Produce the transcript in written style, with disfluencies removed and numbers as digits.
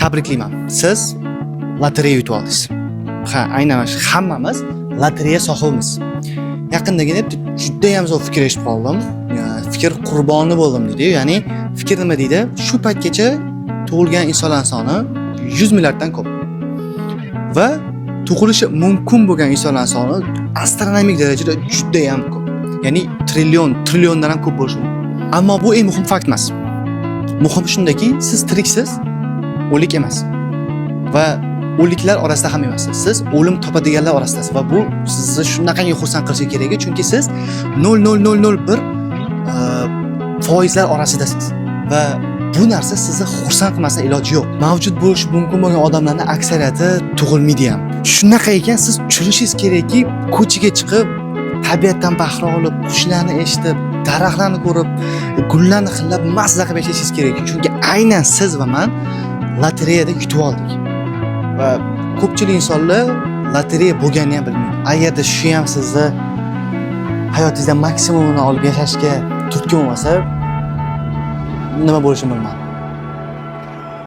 Tabriklayman. Siz lotereya yutib oldingiz. Ha, aynan shu hammamiz lotereya sohibimiz. Yaqindagina juda ham zo'r fikr eshitib qoldim. Fikr qurboni bo'ldim deydi. Ya'ni fikr nima deydi? Shu paytgacha tug'ilgan insonlar soni 100 milliarddan ko'p. Va tug'ilishi mumkin bo'lgan insonlar soni astronomik darajada juda ham ko'p. Ya'ni trilliondan ham ko'p bo'lishi mumkin. Ammo bu eng muhim fakt emas. Muhim shundaki, siz tiriksiz, o'lik emas. Va o'liklar orasida ham emassiz. Siz o'lim topadiganlar orasidasiz va bu sizni shunaqangi xursand qilishi kerak, chunki siz 0.001 foizlar orasidasiz. Va bu narsa sizni xursand qilmasa iloji yo'q. Mavjud bo'lishi mumkin bo'lgan odamlarning aksariyati tug'ilmaydi ham. Shunaqa ekan, siz tushunishingiz kerakki, ko'chaga chiqib, tabiatdan bahra olib, qushlarni eshitib, daraxtlarni ko'rib, gullarni hillab mazza qilib yashashingiz kerak. Chunki aynan siz va men lotereyada yutib oldik. Va ko'pchilik insonlar lotereya bo'lganini ham bilmaydi. Agarda shu ham sizni hayotingizda maksimumini olib yashashga turtki bo'lmasa, nima bo'lishini bilmayman.